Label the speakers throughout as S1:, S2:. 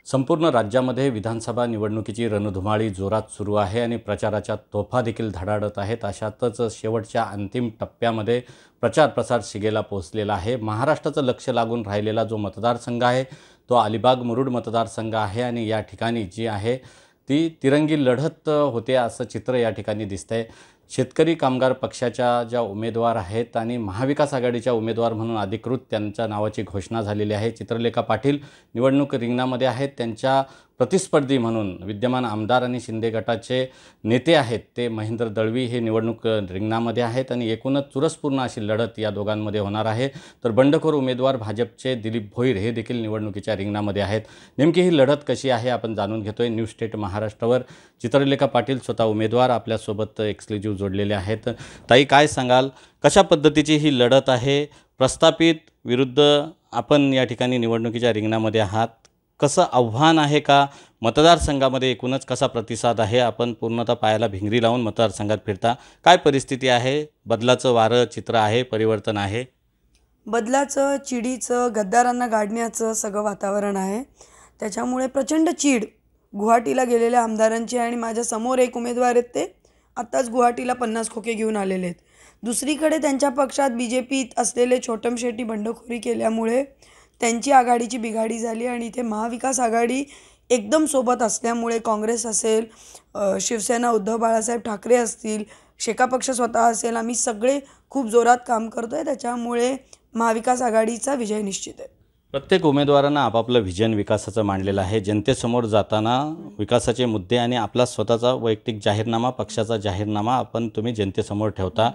S1: संपूर्ण राज्यामध्ये विधानसभा निवडणुकीची रणधुमाळी जोरात सुरू आहे आणि प्रचाराच्या तोफा देखील धडाडत आहेत। अशातच शेवटच्या अंतिम टप्प्यामध्ये प्रचार शिगेला पोहोचलेला आहे। महाराष्ट्राचं लक्ष लागून राहिलेला जो मतदारसंघ आहे तो अलिबाग मुरुड मतदारसंघ आहे आणि या ठिकाणी जी आहे ती तिरंगी लढत होते असं चित्र या ठिकाणी दिसतंय। शेतकरी कामगार पक्षाच्या ज्या उमेदवार आहेत आणि महाविकास आघाडीच्या उमेदवार म्हणून अधिकृत त्यांच्या नावाची घोषणा झालेली आहे। चित्रलेखा पाटील निवडणूक रिंगणामध्ये आहेत। त्यांच्या प्रतिस्पर्धी म्हणून विद्यमान आमदार आणि शिंदे गटाचे नेते आहेत ते महेंद्र दळवी हे निवडणूक रिंगणामध्ये आहेत आणि एकूणच चुरसपूर्ण अशी लढत या दोघांमध्ये होणार आहे। तर बंडखोर उमेदवार भाजपचे दिलीप भोईर हे देखील निवडणुकीच्या रिंगणामध्ये आहेत। नेमकी ही लढत कशी आहे आपण जाणून घेतोय। न्यूज स्टेट महाराष्ट्रावर चित्रलेखा पाटील स्वतः उमेदवार आपल्यासोबत एक्सक्लुझिव्ह जोडलेले आहेत। ताई, काय सांगाल, कशा पद्धतीची ही लढत आहे? प्रस्थापित विरुद्ध आपण या ठिकाणी निवडणुकीच्या रिंगणामध्ये आहात, कसं आव्हान आहे का? मतदारसंघामध्ये एकूणच कसा प्रतिसाद आहे? आपण पूर्णतः पायाला भिंगरी लावून मतदारसंघात फिरता, काय परिस्थिती आहे? बदलाचं वारं चित्र आहे, परिवर्तन आहे?
S2: बदलाचं, चिडीचं, गद्दारांना गाडण्याचं सगळं वातावरण आहे। त्याच्यामुळे प्रचंड चीड गुवाहाटीला गेलेल्या आमदारांची आणि माझ्या समोर एक उमेदवार आहेत ते आत्ताच गुवाहाटीला 50 खोके घेऊन आलेले आहेत। दुसरीकडे त्यांच्या पक्षात बीजेपीत असलेले छोटम शेट्टी बंडखोरी केल्यामुळे त्यांची आघाडीची बिघाडी झाली आणि इथे महाविकास आघाडी एकदम सोबत असल्यामुळे काँग्रेस असेल, शिवसेना उद्धव बाळासाहेब ठाकरे असतील, शेका पक्ष स्वतः असेल, आम्ही सगळे खूप जोरात काम करतोय। त्याच्यामुळे महाविकास आघाडीचा विजय निश्चित आहे।
S1: प्रत्येक उमेदवारांना आपापलं व्हिजन विकासाचं मांडलेलं आहे। जनतेसमोर जाताना विकासाचे मुद्दे आणि आपला स्वतःचा वैयक्तिक जाहीरनामा, पक्षाचा जाहीरनामा आपण तुम्ही जनतेसमोर ठेवता।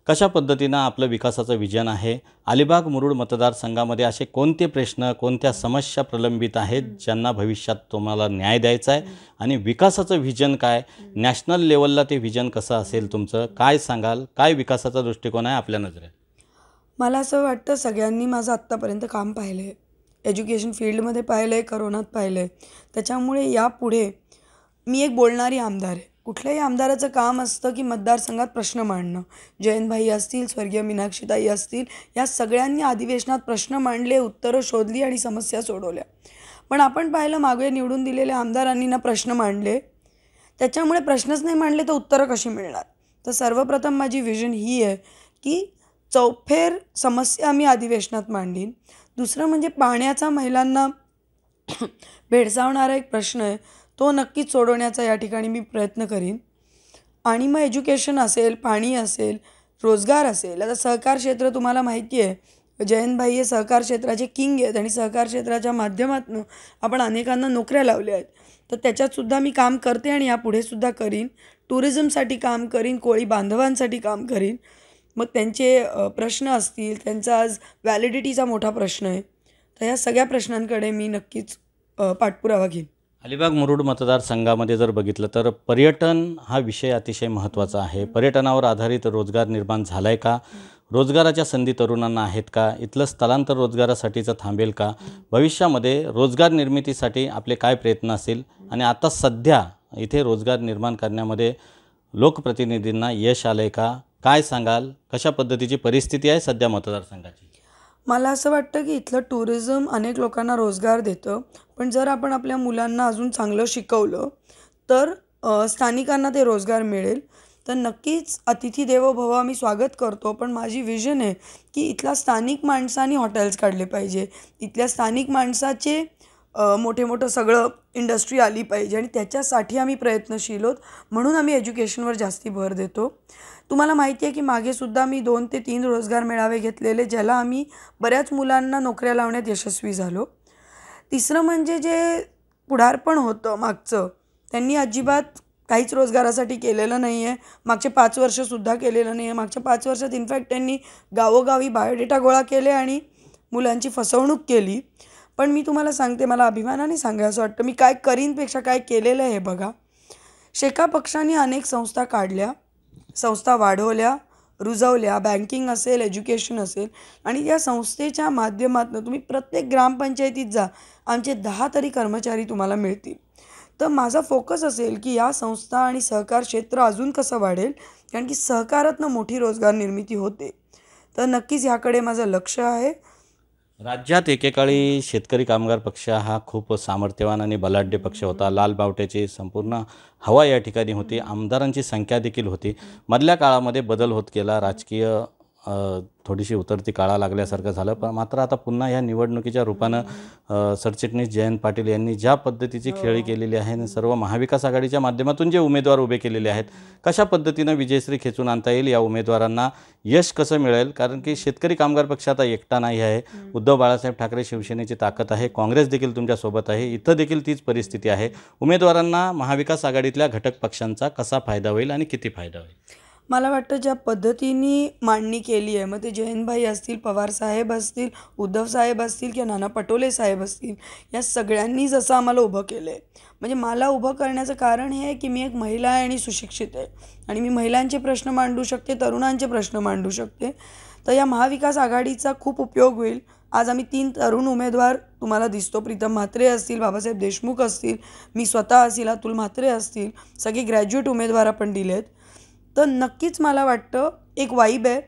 S1: कशा पद्धतीनं आपलं विकासाचं विजन आहे? अलिबाग मुरुड मतदारसंघामध्ये असे कोणते प्रश्न, कोणत्या समस्या प्रलंबित आहेत ज्यांना भविष्यात तुम्हाला न्याय द्यायचा आहे? आणि विकासाचं व्हिजन काय? नॅशनल लेवलला ते व्हिजन कसं असेल तुमचं? काय सांगाल? काय विकासाचा दृष्टिकोन आहे आपल्या नजरेत?
S2: मला असं वाटतं सगळ्यांनी माझं आत्तापर्यंत काम पाहिलं आहे, एज्युकेशन फील्डमध्ये पाहिलं आहे, करोनात पाहिलं आहे। त्याच्यामुळे यापुढे मी एक बोलणारी आमदार आहे। कुठल्याही आमदाराचं काम असतं की मतदारसंघात प्रश्न मांडणं। जयंतभाई असतील, स्वर्गीय मीनाक्षीताई असतील, या सगळ्यांनी अधिवेशनात प्रश्न मांडले, उत्तरं शोधली आणि समस्या सोडवल्या। पण आपण पाहिलं मागे निवडून दिलेल्या आमदारांनी ना प्रश्न मांडले, त्याच्यामुळे प्रश्नच नाही मांडले तर उत्तरं कशी मिळणार? तर सर्वप्रथम माझी विजन ही आहे की चौफेर समस्या मी अधिवेशनात मांडीन। दुसरं म्हणजे पाण्याचा महिलांना भेडसावणारा एक प्रश्न आहे, तो नक्कीच सोडवण्याचा या ठिकाणी मी प्रयत्न करीन। आणि मग एज्युकेशन असेल, पाणी असेल, रोजगार असेल। आता सहकार क्षेत्र तुम्हाला माहिती आहे, जयंतभाई हे सहकार क्षेत्राचे किंग आहेत आणि सहकार क्षेत्राच्या माध्यमातून आपण अनेकांना नोकऱ्या लावल्या आहेत। तर त्याच्यातसुद्धा मी काम करते आणि यापुढेसुद्धा करीन। टुरिझमसाठी काम करीन, कोळी बांधवांसाठी काम करीन। मग त्यांचे प्रश्न असतील, त्यांचा आज व्हॅलिडिटीचा मोठा प्रश्न आहे, तर या सगळ्या प्रश्नांकडे मी नक्कीच पाठपुरावा घेईन।
S1: अलिबाग मुरुड मतदारसंघामध्ये जर बघितलं तर पर्यटन हा विषय अतिशय महत्त्वाचा आहे। पर्यटनावर आधारित रोजगार निर्माण झाला आहे का? रोजगाराच्या संधी तरुणांना आहेत का? इथलं स्थलांतर रोजगारासाठीचं थांबेल का? भविष्यामध्ये रोजगार निर्मितीसाठी आपले काय प्रयत्न असेल? आणि आता सध्या इथे रोजगार निर्माण करण्यामध्ये लोकप्रतिनिधींना यश आलं आहे का? काय सांगाल? कशा पद्धतीची परिस्थिती आहे सध्या मतदारसंघाची?
S2: मला असं वाटतं की इथलं टुरिझम अनेक लोकांना रोजगार देतं, पण जर आपण आपल्या मुलांना अजून चांगलं शिकवलं तर स्थानिकांना ते रोजगार मिळेल। तर नक्कीच अतिथी देवो भव आम्ही स्वागत करतो, पण माझी विजन आहे की इथल्या स्थानिक माणसांनी हॉटेल्स काढले पाहिजे, इथल्या स्थानिक माणसाचे मोठे सगळं इंडस्ट्री आली पाहिजे आणि त्याच्यासाठी आम्ही प्रयत्नशील आहोत। म्हणून आम्ही एज्युकेशनवर जास्ती भर देतो। तुम्हाला माहिती आहे की मागेसुद्धा मी 2 ते 3 रोजगार मेळावे घेतलेले, ज्याला आम्ही बऱ्याच मुलांना नोकऱ्या लावण्यात यशस्वी झालो। तिसरं म्हणजे जे पुढारपण होतं मागचं, त्यांनी अजिबात काहीच रोजगारासाठी केलेलं नाही आहे। मागचे 5 वर्षसुद्धा केलेलं नाही आहे। मागच्या 5 वर्षात इनफॅक्ट त्यांनी गावोगावी बायोडेटा गोळा केले आणि मुलांची फसवणूक केली। पण मी तुम्हाला सांगते, मला अभिमानाने सांगायचं वाटतं, मी काय करीनपेक्षा काय केलेलं आहे हे बघा। शेका पक्षाने अनेक संस्था काढल्या, संस्था वाढवल्या, रुजवल्या, बँकिंग असेल, एज्युकेशन असेल, आणि या संस्थेच्या माध्यमातून तुम्ही प्रत्येक ग्रामपंचायतीत जा, आमचे 10 तरी कर्मचारी तुम्हाला मिळतील। तर माझा फोकस असेल की या संस्था आणि सहकार क्षेत्र अजून कसं वाढेल, कारण की सहकारातनं मोठी रोजगार निर्मिती होते। तर नक्कीच ह्याकडे माझं लक्ष आहे।
S1: राज्यात एकेकाळी शेतकरी कामगार पक्ष हा खूप सामर्थ्यवान आणि बलाढ्य पक्ष होता. लाल बावट्याची संपूर्ण हवा या ठिकाणी होती. आमदारांची संख्या देखील होती. मधल्या काळामध्ये बदल होत गेला. राजकीय थोडीशी उतरती काळा लागल्यासारखं झालं. पण मात्र आता पुन्हा ह्या निवडणुकीच्या रूपानं सरचिटणीस जयंत पाटील यांनी ज्या पद्धतीची खेळी केलेली आहे आणि सर्व महाविकास आघाडीच्या माध्यमातून जे उमेदवार उभे केलेले आहेत, कशा पद्धतीनं विजयश्री खेचून आणता येईल, या उमेदवारांना यश कसं मिळेल? कारण की शेतकरी कामगार पक्ष आता एकटा नाही आहे. उद्धव बाळासाहेब ठाकरे शिवसेनेची ताकद आहे. काँग्रेस देखील तुमच्यासोबत आहे. इथं देखील तीच परिस्थिती आहे. उमेदवारांना महाविकास आघाडीतल्या घटक पक्षांचा कसा फायदा होईल आणि किती फायदा होईल?
S2: मला वाटतं ज्या पद्धतीने मांडणी केली आहे, मग ते जयंतभाई असतील, पवारसाहेब असतील, उद्धवसाहेब असतील किंवा नाना पटोले साहेब असतील, या सगळ्यांनी जसं आम्हाला उभं केलं आहे. म्हणजे मला उभं करण्याचं कारण हे आहे की मी एक महिला आहे आणि सुशिक्षित आहे आणि मी महिलांचे प्रश्न मांडू शकते, तरुणांचे प्रश्न मांडू शकते. तर या महाविकास आघाडीचा खूप उपयोग होईल. आज आम्ही 3 तरुण उमेदवार तुम्हाला दिसतो. प्रीतम म्हात्रे असतील, बाबासाहेब देशमुख असतील, मी स्वतः असतील, अतुल म्हात्रे असतील, सगळे ग्रॅज्युएट उमेदवार आपण दिलेत. तर नक्कीच मला वाटतं एक वाईब आहे.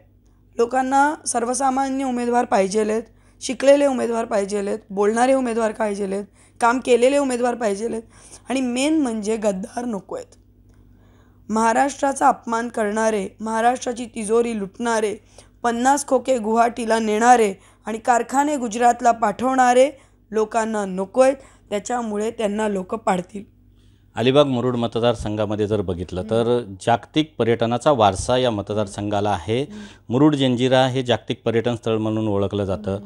S2: लोकांना सर्वसामान्य उमेदवार पाहिजेलेत, शिकलेले उमेदवार पाहिजेलेत, बोलणारे उमेदवार पाहिजेलेत, काम केलेले उमेदवार पाहिजेलेत आणि मेन म्हणजे गद्दार नको आहेत. महाराष्ट्राचा अपमान करणारे, महाराष्ट्राची तिजोरी लुटणारे, 50 खोके गुवाहाटीला नेणारे आणि कारखाने गुजरातला पाठवणारे लोकांना नको आहेत. त्याच्यामुळे त्यांना लोक पाडतील.
S1: अलिबाग मुरुड मतदारसंघामध्ये जर बघितलं तर जागतिक पर्यटनाचा वारसा या मतदारसंघाला आहे. मुरुड जंजिरा हे जागतिक पर्यटन स्थळ म्हणून ओळखलं जातं.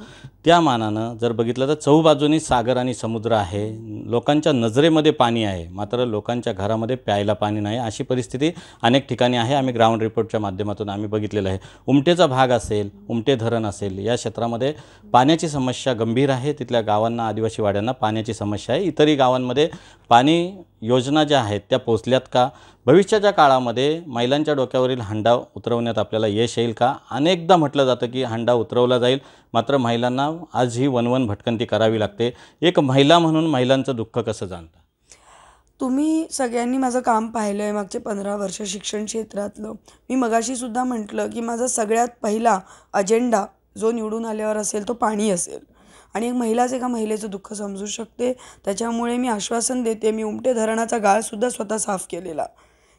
S1: त्या मानानं जर बघितलं तर चहूबाजूनी सागर आणि समुद्र आहे. लोकांच्या नजरेमध्ये पाणी आहे, मात्र लोकांच्या घरामध्ये प्यायला पाणी नाही. अशी परिस्थिती अनेक ठिकाणी आहे. आम्ही ग्राउंड रिपोर्टच्या माध्यमातून आम्ही बघितलेलं आहे. उमटेचा भाग असेल, उमटे धरण असेल, या क्षेत्रामध्ये पाण्याची समस्या गंभीर आहे. तिथल्या गावांना, आदिवासी वाड्यांना पाण्याची समस्या आहे. इतरही गावांमध्ये पाणी योजना ज्या आहेत त्या पोचल्यात का? भविष्याच्या काळामध्ये महिलांच्या डोक्यावरील हंडा उतरवण्यात आपल्याला यश येईल का? अनेकदा म्हटलं जातं की हंडा उतरवला जाईल, मात्र महिलांना आज ही वनवन भटकंती करावी लागते. एक महिला म्हणून महिलांचं दुःख कसं जाणता?
S2: तुम्ही सगळ्यांनी माझं काम पाहिलं आहे मागचे 15 वर्ष शिक्षण क्षेत्रातलं. मी मगाशीसुद्धा म्हटलं की माझा सगळ्यात पहिला अजेंडा जो निवडून आल्यावर असेल तो पाणी असेल आणि एक महिलाच एका महिलेचं दुःख समजू शकते. त्याच्यामुळे मी आश्वासन देते, मी उमटे धरणाचा गाळसुद्धा स्वतः साफ केलेला.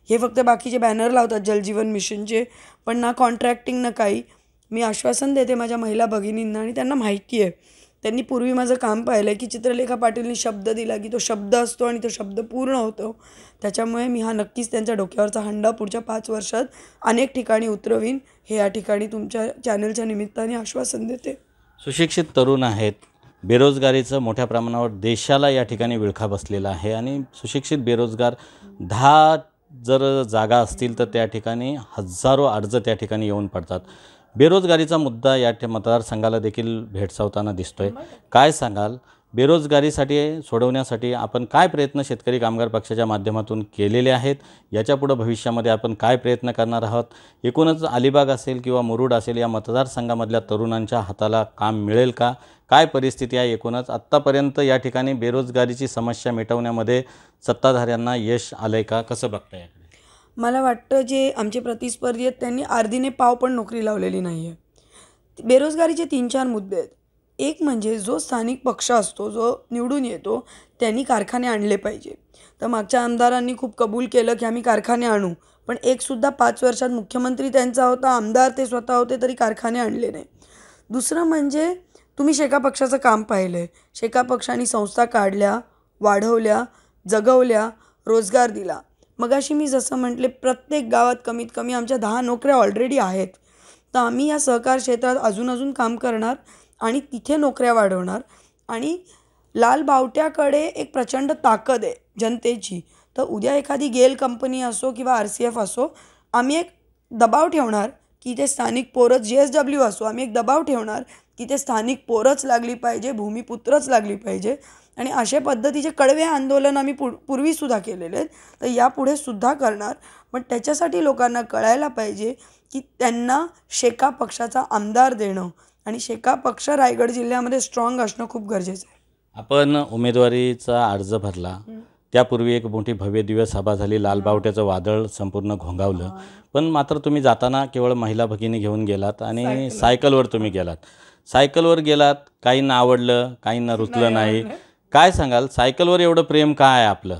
S2: हे फक्त बाकीचे बॅनर लावतात जलजीवन मिशनचे, पण ना कॉन्ट्रॅक्टिंग ना काही. मी आश्वासन देते माझ्या महिला भगिनींना आणि त्यांना माहिती आहे. त्यांनी पूर्वी माझं काम पाहिलं आहे की चित्रलेखा पाटीलनी शब्द दिला की तो शब्द असतो आणि तो शब्द पूर्ण होतो. त्याच्यामुळे मी हा नक्कीच त्यांच्या डोक्यावरचा हंडा पुढच्या 5 वर्षात अनेक ठिकाणी उतरवीन, हे या ठिकाणी तुमच्या चॅनलच्या निमित्ताने आश्वासन देते.
S1: सुशिक्षित तरुण आहेत. बेरोजगारीचं मोठ्या प्रमाणावर देशाला या ठिकाणी विळखा बसलेला आहे आणि सुशिक्षित बेरोजगार 10 जर जागा असतील तर त्या ठिकाणी हजारो अर्ज त्या ठिकाणी येऊन पडतात. बेरोजगारीचा मुद्दा या मतदारसंघाला देखील भेडसावताना दिसतोय. काय सांगाल? बेरोजगारीसाठी सोडवण्यासाठी आपण काय प्रयत्न शेतकरी कामगार पक्षाच्या माध्यमातून केलेले आहेत? याच्यापुढं भविष्यामध्ये आपण काय प्रयत्न करणार आहोत? एकूणच अलिबाग असेल किंवा मुरुड असेल या मतदारसंघामधल्या तरुणांच्या हाताला काम मिळेल का? काय परिस्थिती आहे? एकूणच आत्तापर्यंत या ठिकाणी बेरोजगारीची समस्या मिटवण्यामध्ये सत्ताधाऱ्यांना यश आलं आहे का? कसं बघता याकडे?
S2: मला वाटतं जे आमचे प्रतिस्पर्धी आहेत त्यांनी अर्धीने पाव पण नोकरी लावलेली नाही आहे. बेरोजगारीचे 3-4 मुद्दे आहेत. एक म्हणजे जो स्थानिक पक्ष असतो, जो निवडून येतो, त्यांनी कारखाने आणले पाहिजे. तर मागच्या आमदारांनी खूप कबूल केलं की आम्ही कारखाने आणू, पण एकसुद्धा 5 वर्षात मुख्यमंत्री त्यांचा होता, आमदार ते स्वतः होते, तरी कारखाने आणले नाही. दुसरं म्हणजे तुम्ही शेका पक्षाचं काम पाहिलं आहे. शेका पक्षाने संस्था काढल्या, वाढवल्या, जगवल्या, रोजगार दिला. मगाशी मी जसं म्हटले, प्रत्येक गावात कमीत कमी आमच्या 10 नोकऱ्या ऑलरेडी आहेत. तर आम्ही या सहकार क्षेत्रात अजून काम करणार आणि तिथे नोकऱ्या वाढवणार. आणि लाल बावट्याकडे एक प्रचंड ताकद आहे जनतेची. तर उद्या एखादी गेल कंपनी असो किंवा RCF असो, आम्ही एक दबाव ठेवणार की ते स्थानिक पोरच, GSW असो, आम्ही एक दबाव ठेवणार की ते स्थानिक पोरच लागली पाहिजे, भूमिपुत्रच लागली पाहिजे. आणि अशा पद्धतीचे कडवे आंदोलन आम्ही पूर्वीसुद्धा केलेले आहेत, तर यापुढे सुद्धा करणार. पण त्याच्यासाठी लोकांना कळायला पाहिजे की त्यांना शेका पक्षाचा आमदार देणं आणि शेका पक्ष रायगड जिल्ह्यामध्ये स्ट्रॉंग असणं खूप गरजेचं आहे.
S1: आपण उमेदवारीचा अर्ज भरला, त्यापूर्वी एक मोठी भव्य दिव्य सभा झाली. लालबावट्याचं वादळ संपूर्ण घोंघावलं, पण मात्र तुम्ही जाताना केवळ महिला भगिनी घेऊन गेलात आणि सायकलवर तुम्ही गेलात. सायकलवर गेलात, काहींना आवडलं, काहींना रुचलं नाही. काय सांगाल, सायकलवर एवढं प्रेम का आहे आपलं?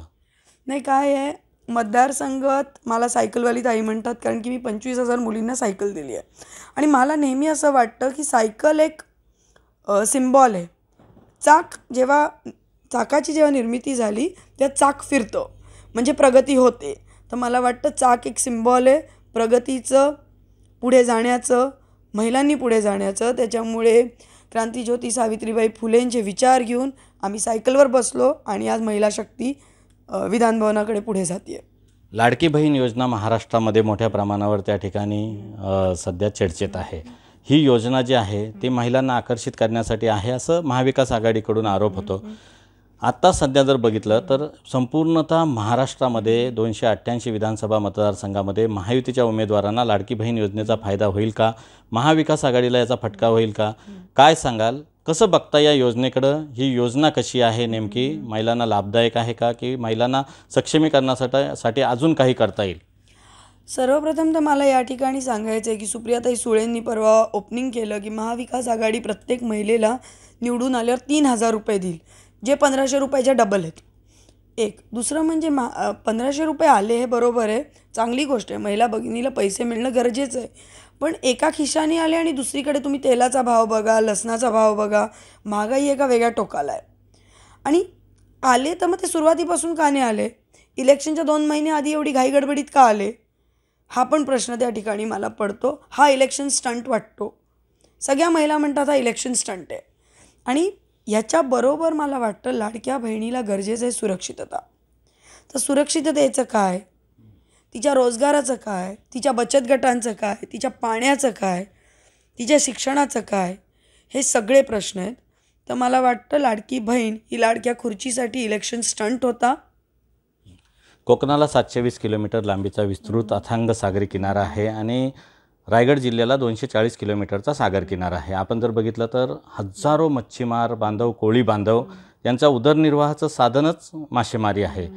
S2: नाही, काय आहे, मतदारसंघात मला सायकलवाली ताई म्हणतात, कारण की मी 25,000 मुलींना सायकल दिली आहे. आणि मला नेहमी असं वाटतं की सायकल एक सिम्बॉल आहे. चाकाची जेव्हा निर्मिती झाली तेव्हा चाक फिरतं, म्हणजे प्रगती होते. तर मला वाटतं चाक एक सिम्बॉल आहे प्रगतीचं, पुढे जाण्याचं, महिलांनी पुढे जाण्याचं. त्याच्यामुळे क्रांतीज्योती सावित्रीबाई फुलेंचे विचार घेऊन आम्ही सायकलवर बसलो आणि आज महिला शक्ती विधानभवनाकडे पुढे जाते आहे.
S1: लाडकी बहीण योजना महाराष्ट्रामध्ये मोठ्या प्रमाणावर त्या ठिकाणी सध्या चर्चेत आहे. ही योजना जी आहे ती महिलांना आकर्षित करण्यासाठी आहे असं महाविकास आघाडीकडून आरोप होतो. आत्ता सध्या जर बघितलं तर संपूर्णतः महाराष्ट्रामध्ये 288 विधानसभा मतदारसंघामध्ये महायुतीच्या उमेदवारांना लाडकी बहीण योजनेचा फायदा होईल का? महाविकास आघाडीला याचा फटका होईल का? काय सांगाल, कसं बघता या योजनेकडं? ही योजना कशी आहे, नेमकी महिलांना लाभदायक आहे का, की महिलांना सक्षमीकरणासाठी अजून काही करता येईल?
S2: सर्वप्रथम तर मला या ठिकाणी सांगायचं आहे की सुप्रियाताई सुळेंनी परवा ओपनिंग केलं की महाविकास आघाडी प्रत्येक महिलेला निवडून आल्यावर 3,000 रुपये देईल, जे 1,500 रुपयाच्या डबल आहेत. एक दुसरं म्हणजे 1,500 रुपये आले हे बरोबर आहे, चांगली गोष्ट आहे, महिला भगिनीला पैसे मिळणं गरजेचं आहे. पण एका खिशाने आले आणि दुसरीकडे तुम्ही तेलाचा भाव बघा, लसणाचा भाव बघा, महागाई एका वेगळ्या टोकाला आहे. आणि आले तर मग ते सुरुवातीपासून का नाही आले? इलेक्शनच्या 2 महिने आधी एवढी घाई गडबडीत का आले? हा पण प्रश्न त्या ठिकाणी मला पडतो. हा इलेक्शन स्टंट वाटतो. सगळ्या महिला म्हणतात हा इलेक्शन स्टंट आहे. आणि ह्याच्याबरोबर मला वाटतं लाडक्या बहिणीला गरजेचं आहे सुरक्षितता. तर सुरक्षिततेचं काय, तिच्या रोजगाराचं काय, तिच्या बचत गटांचं काय, तिच्या पाण्याचं काय, तिच्या शिक्षणाचं काय, हे सगळे प्रश्न आहेत. तर मला वाटतं लाडकी बहीण ही लाडक्या खुर्चीसाठी इलेक्शन स्टंट होता.
S1: कोकणाला 720 किलोमीटर लांबीचा विस्तृत अथांग सागरी किनारा आहे आणि रायगड जिल्ह्याला 240 किलोमीटरचा सागर किनारा आहे. आपण जर बघितलं तर हजारो मच्छीमार बांधव, कोळी बांधव यांचा उदरनिर्वाहाचं साधनच मासेमारी आहे.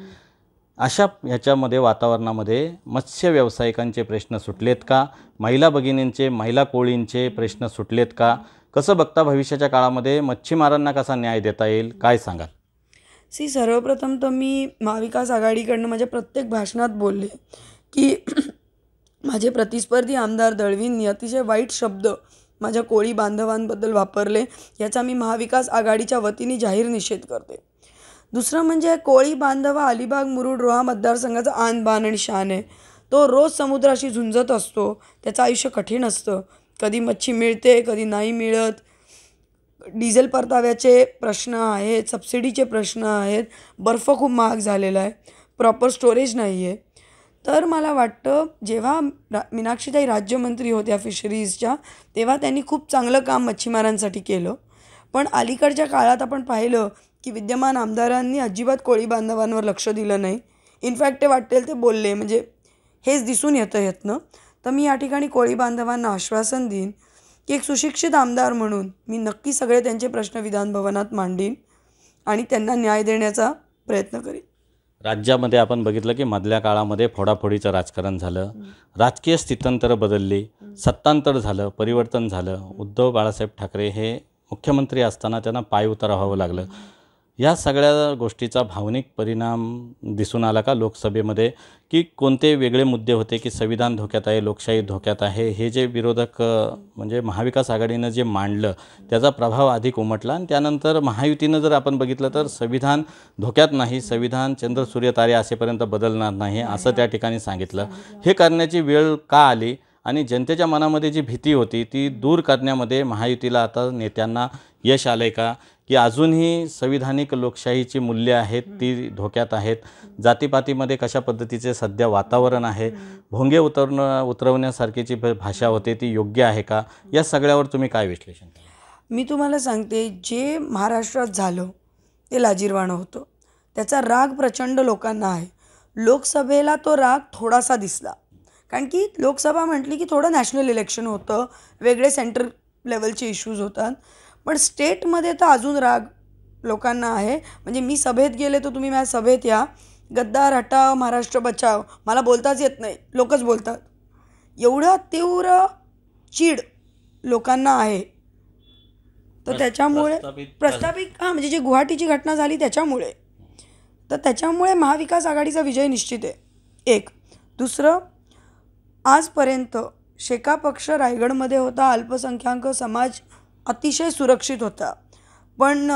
S1: अशा ह्याच्यामध्ये वातावरणामध्ये मत्स्य व्यावसायिकांचे प्रश्न सुटलेत का? महिला भगिनींचे, महिला कोळींचे प्रश्न सुटलेत का? कसं बघता भविष्याच्या काळामध्ये मच्छीमारांना कसा न्याय देता येईल, काय सांगाल?
S2: सर्वप्रथम तर मी महाविकास आघाडीकडनं माझ्या प्रत्येक भाषणात बोलले की माझे प्रतिस्पर्धी आमदार दळवींनी अतिशय वाईट शब्द माझ्या कोळी बांधवांबद्दल वापरले, याचा मी महाविकास आघाडीच्या वतीने जाहीर निषेध करते. दुसरं म्हणजे कोळी बांधव अलिबाग, मुरुड, रोहा मतदारसंघाचा आन बान आणि शान आहे. तो रोज समुद्राशी झुंजत असतो, त्याचं आयुष्य कठीण असतं. कधी मच्छी मिळते, कधी नाही मिळत. डिझेल परताव्याचे प्रश्न आहेत, सबसिडीचे प्रश्न आहेत, बर्फ खूप महाग झालेला आहे, प्रॉपर स्टोरेज नाही आहे. तर मला वाटतं जेव्हा मीनाक्षीताई राज्यमंत्री होत्या फिशरीजच्या, तेव्हा त्यांनी खूप चांगलं काम मच्छीमारांसाठी केलं. पण अलीकडच्या काळात आपण पाहिलं की विद्यमान आमदारांनी अजिबात कोळी बांधवांवर लक्ष दिलं नाही. इनफॅक्ट ते वाटेल ते बोलले, म्हणजे हेच दिसून येतं ह्यातनं. तर मी या ठिकाणी कोळी बांधवांना आश्वासन देईन की एक सुशिक्षित आमदार म्हणून मी नक्की सगळे त्यांचे प्रश्न विधानभवनात मांडीन आणि त्यांना न्याय देण्याचा प्रयत्न करीन.
S1: राज्यामध्ये आपण बघितलं की मधल्या काळामध्ये फोडाफोडीचं राजकारण झालं, राजकीय स्थित्यंतरं बदलली, सत्तांतर झालं, परिवर्तन झालं. उद्धव बाळासाहेब ठाकरे हे मुख्यमंत्री असताना त्यांना पायउतार व्हावं लागलं. या सगळ्या गोष्टीचा भावनिक परिणाम दिसून आला का लोकसभेमध्ये, की कोणते वेगळे मुद्दे होते की संविधान धोक्यात आहे, लोकशाही धोक्यात आहे, हे जे विरोधक म्हणजे महाविकास आघाडीनं जे मांडलं त्याचा प्रभाव अधिक उमटला. आणि त्यानंतर महायुतीनं जर आपण बघितलं तर संविधान धोक्यात नाही, संविधान चंद्र सूर्य तारे असेपर्यंत बदलणार नाही असं त्या ठिकाणी सांगितलं. हे करण्याची वेळ का आली आणि जनतेच्या मनामध्ये जी भीती होती ती दूर करण्यामध्ये महायुतीला आता नेत्यांना यश आलं आहे का, की अजूनही संविधानिक लोकशाहीची मूल्य आहेत ती धोक्यात आहेत? जातीपातीमध्ये कशा पद्धतीचे सध्या वातावरण आहे, भोंगे उतरवण्यासारखीची भाषा होते ती योग्य आहे का? या सगळ्यावर तुम्ही काय विश्लेषण करा?
S2: मी तुम्हाला सांगते, जे महाराष्ट्रात झालं ते लाजिरवाणं होतं. त्याचा राग प्रचंड लोकांना आहे. लोकसभेला तो राग थोडासा दिसला, कारण की लोकसभा म्हटली की थोडं नॅशनल इलेक्शन होतं, वेगळे सेंट्रल लेवलचे इश्यूज होतात. पण स्टेटमध्ये तर अजून राग लोकांना आहे. म्हणजे मी सभेत गेले तर तुम्ही माझ्या सभेत या, गद्दार हटाव, महाराष्ट्र बचाव, मला बोलताच येत नाही, लोकच बोलतात. एवढं तीव्र चीड लोकांना आहे. तर त्याच्यामुळे
S1: प्रस्थापित
S2: प्रस्थापित म्हणजे जी गुवाहाटीची घटना झाली त्याच्यामुळे, तर त्याच्यामुळे महाविकास आघाडीचा विजय निश्चित आहे एक. दुसरं, आजपर्यंत शेका पक्ष रायगडमध्ये होता, अल्पसंख्याक समाज अतिशय सुरक्षित होता. पण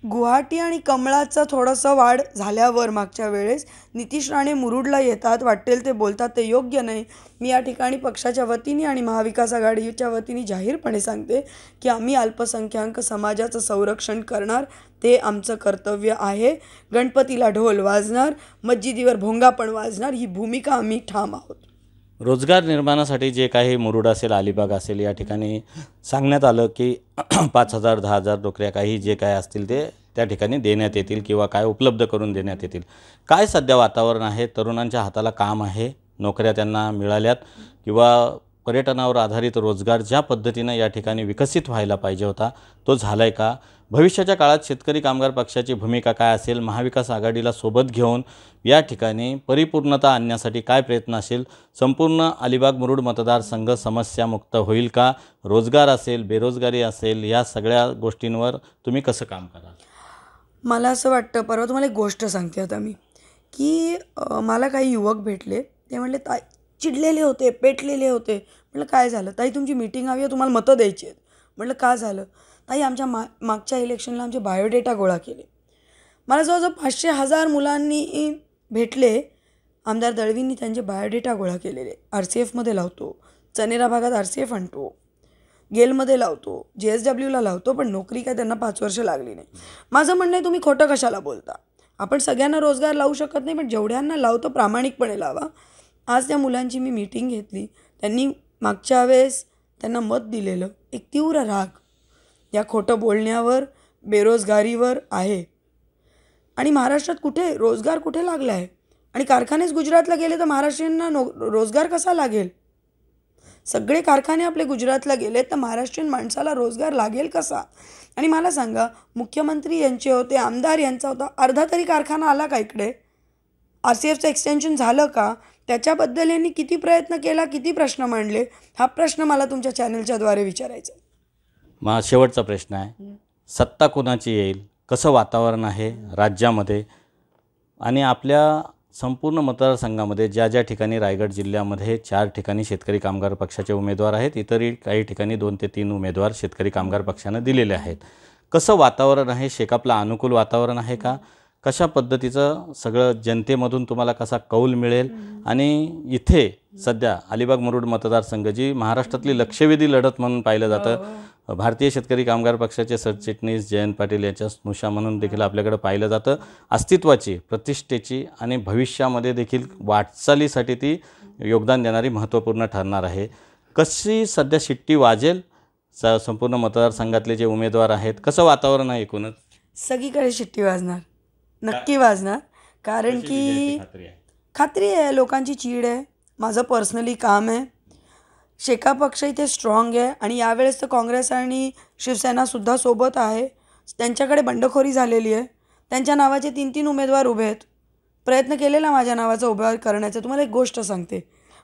S2: गुवाहाटी आणि कमळाचं थोडंसं वाढ झाल्यावर मागच्या वेळेस नितीश राणे मुरुडला येतात, वाटेल ते बोलतात, ते योग्य नाही. मी या ठिकाणी पक्षाच्या वतीने आणि महाविकास आघाडीच्या वतीने जाहीरपणे सांगते की आम्ही अल्पसंख्याक समाजाचं संरक्षण करणार, ते आमचं कर्तव्य आहे. गणपतीला ढोल वाजणार, मस्जिदीवर भोंगा पण वाजणार, ही भूमिका आम्ही ठाम आहोत.
S1: रोजगार निर्माणासाठी जे काही मुरुड असेल, अलिबाग असेल, या ठिकाणी सांगण्यात आलं की 5,000 10,000 नोकऱ्या काही जे काय असतील ते त्या ठिकाणी देण्यात येतील किंवा काय उपलब्ध करून देण्यात येतील. काय सध्या वातावरण आहे? तरुणांच्या हाताला काम आहे, नोकऱ्या त्यांना मिळाल्यात किंवा पर्यटनावर आधारित रोजगार ज्या पद्धतीनं या ठिकाणी विकसित व्हायला पाहिजे होता तो झाला आहे का? भविष्याच्या काळात शेतकरी कामगार पक्षाची भूमिका काय असेल? महाविकास आघाडीला सोबत घेऊन या ठिकाणी परिपूर्णता आणण्यासाठी काय प्रयत्न असेल? संपूर्ण अलिबाग मुरुड मतदारसंघ समस्यामुक्त होईल का? रोजगार असेल, बेरोजगारी असेल, या सगळ्या गोष्टींवर तुम्ही कसं काम कराल?
S2: मला असं वाटतं, परवा तुम्हाला एक गोष्ट सांगते आता मी, की मला काही युवक भेटले, ते म्हणले ताई, चिडलेले होते, पेटलेले होते. म्हटलं काय झालं? ताई तुमची मीटिंग हवी आहे, तुम्हाला मतं द्यायची आहेत. म्हटलं का झालं? ताई आमच्या मागच्या इलेक्शनला आमचे बायोडेटा गोळा केले. मला जवळजवळ 500,000 मुलांनी भेटले, आमदार दळवींनी त्यांचे बायोडेटा गोळा केलेले. RCFमध्ये लावतो, चनेरा भागात RCF आणतो, गेलमध्ये लावतो, JSWला लावतो, पण नोकरी काय त्यांना 5 वर्ष लागली नाही. माझं म्हणणं आहे, तुम्ही खोटं कशाला बोलता? आपण सगळ्यांना रोजगार लावू शकत नाही, पण जेवढ्यांना लावतो प्रामाणिकपणे लावा. आज त्या मुलांची मी मीटिंग घेतली, त्यांनी मागच्या वेळेस त्यांना मत दिलेलं, एक तीव्र राग या खोटं बोलण्यावर, बेरोजगारीवर आहे. आणि महाराष्ट्रात कुठे रोजगार कुठे लागला आहे? आणि कारखानेच गुजरातला गेले तर महाराष्ट्रीयांना रोजगार कसा लागेल? सगळे कारखाने आपले गुजरातला गेले तर महाराष्ट्रीयन माणसाला रोजगार लागेल कसा? आणि मला सांगा, मुख्यमंत्री यांचे होते, आमदार यांचा होता, अर्धा तरी कारखाना आला का इकडे? RCFचं एक्सटेन्शन झालं का? त्याच्याबद्दल यांनी किती प्रयत्न केला, किती प्रश्न मांडले? हा प्रश्न मला तुमच्या चॅनलच्याद्वारे विचारायचा आहे.
S1: मग शेवटचा प्रश्न आहे, सत्ता कोणाची येईल? कसं वातावरण आहे राज्यामध्ये? आणि आपल्या संपूर्ण मतदारसंघामध्ये ज्या ज्या ठिकाणी रायगड जिल्ह्यामध्ये 4 ठिकाणी शेतकरी कामगार पक्षाचे उमेदवार आहेत, इतरही काही ठिकाणी 2 ते 3 उमेदवार शेतकरी कामगार पक्षानं दिलेले आहेत. कसं वातावरण आहे? शेकापला अनुकूल वातावरण आहे का? कशा पद्धतीचं सगळं जनतेमधून तुम्हाला कसा कौल मिळेल? आणि इथे सध्या अलिबाग मुरुड मतदारसंघ जी महाराष्ट्रातली लक्षवेधी लढत म्हणून पाहिलं जातं, भारतीय शेतकरी कामगार पक्षाचे सरचिटणीस जयंत पाटील यांच्या स्नुषा म्हणून देखील आपल्याकडे पाहिलं जातं. अस्तित्वाची, प्रतिष्ठेची आणि भविष्यामध्ये देखील वाटचालीसाठी ती योगदान देणारी महत्त्वपूर्ण ठरणार आहे. कशी सध्या शिट्टी वाजेल संपूर्ण मतदारसंघातले जे उमेदवार आहेत? कसं वातावरण आहे एकूणच?
S2: सगळीकडे शिट्टी वाजणार, नक्की वाजणार. कारण की खात्री आहे, लोकांची चीड आहे. माझं पर्सनली काम आहे. शेका पक्ष इथे स्ट्रॉंग आहे आणि यावेळेस तर काँग्रेस आणि शिवसेनासुद्धा सोबत आहे. त्यांच्याकडे बंडखोरी झालेली आहे. त्यांच्या नावाचे 3-3 उमेदवार उभे आहेत. प्रयत्न केलेला माझ्या नावाचा उभा करण्याचा. तुम्हाला एक गोष्ट सांगते,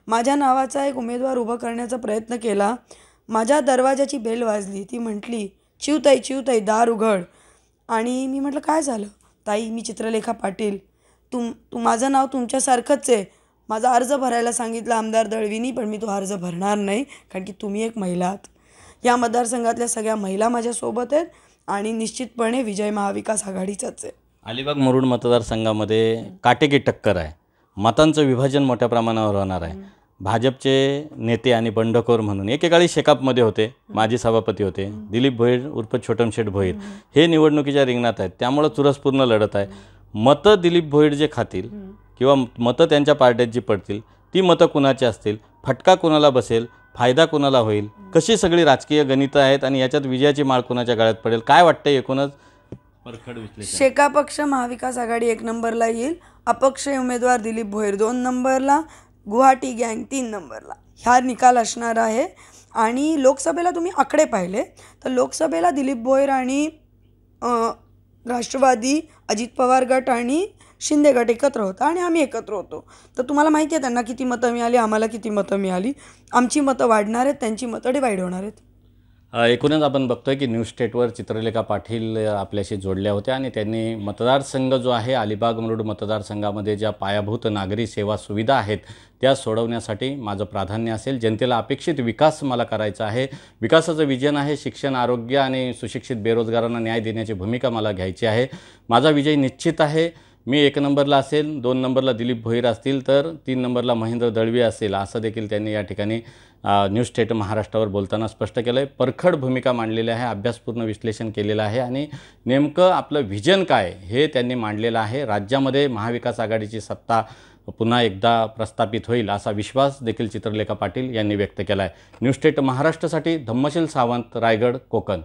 S2: माझ्या नावाचा एक उमेदवार उभा करण्याचा प्रयत्न केला. माझ्या दरवाजाची बेल वाजली. ती म्हटली, चिवताई चिवताई दार उघड. आणि मी म्हटलं काय झालं? ताई मी चित्रलेखा पाटील, माझं नाव तुमच्यासारखंच आहे. माझा अर्ज भरायला सांगितलं आमदार दळवींनी, पण मी तो अर्ज भरणार नाही, कारण की तुम्ही एक महिला आहात. या मतदारसंघातल्या सगळ्या महिला माझ्यासोबत आहेत आणि निश्चितपणे विजय महाविकास आघाडीचाच आहे.
S1: अलिबाग मुरुड मतदारसंघामध्ये काटेकी टक्कर आहे. मतांचं विभाजन मोठ्या प्रमाणावर होणार आहे. भाजपचे नेते आणि बंडखोर म्हणून एकेकाळी शेकापमध्ये होते, माजी सभापती होते, दिलीप भोईर उर्फ छोटमशेठ भोईर, हे निवडणुकीच्या रिंगणात आहेत. त्यामुळं चुरसपूर्ण लढत आहे. मतं दिलीप भोईर जे खातील किंवा मतं त्यांच्या पार्ट्यात जी पडतील, ती मतं कुणाची असतील, फटका कुणाला बसेल, फायदा कुणाला होईल, कशी सगळी राजकीय गणितं आहेत आणि याच्यात विजयाची माळ कुणाच्या गळ्यात पडेल, काय वाटतं एकूणच? परखड विश्लेषण.
S2: शेका पक्ष महाविकास आघाडी 1 नंबरला येईल. अपक्ष उमेदवार दिलीप भोईर 2 नंबरला, गुवाहाटी गँग 3 नंबरला. हा निकाल असणार आहे. आणि लोकसभेला तुम्ही आकडे पाहिले तर लोकसभेला दिलीप भोईर आणि राष्ट्रवादी, अजित पवार गट आणि शिंदे गट एकत्र होता आणि आम्ही एकत्र होतो. तर तुम्हाला माहिती आहे त्यांना किती मतं मिळाली, आम्हाला किती मतं मिळाली. आमची मतं वाढणार आहेत, त्यांची मतं डिवाईड होणार आहेत.
S1: एकूणच आपण बघतोय की न्यूज स्टेटवर चित्रलेखा पाटील आपल्याशी जोडल्या होत्या आणि त्यांनी मतदारसंघ जो आहे अलिबाग मुरुड मतदारसंघामध्ये ज्या पायाभूत नागरी सेवा सुविधा आहेत त्या सोडवण्यासाठी माझं प्राधान्य असेल. जनतेला अपेक्षित विकास मला करायचा आहे. विकासाचं विजन आहे. शिक्षण, आरोग्य आणि सुशिक्षित बेरोजगारांना न्याय देण्याची भूमिका मला घ्यायची आहे. माझा विजय निश्चित आहे. मी 1 नंबरला असेल, 2 नंबरला दिलीप भोईर असतील तर 3 नंबरला महेंद्र दळवी असेल, असं देखील त्यांनी या ठिकाणी न्यूज स्टेट महाराष्ट्रावर बोलताना स्पष्ट केलं आहे. परखड भूमिका मांडलेली आहे, अभ्यासपूर्ण विश्लेषण केलेलं आहे आणि नेमकं आपलं व्हिजन काय हे त्यांनी मांडलेलं आहे. राज्यामध्ये महाविकास आघाडीची सत्ता पुन्हा एकदा प्रस्थापित होईल असा विश्वास देखील चित्रलेखा पाटील यांनी व्यक्त केला आहे. न्यूज स्टेट महाराष्ट्रासाठी धम्मशील सावंत, रायगड, कोकण.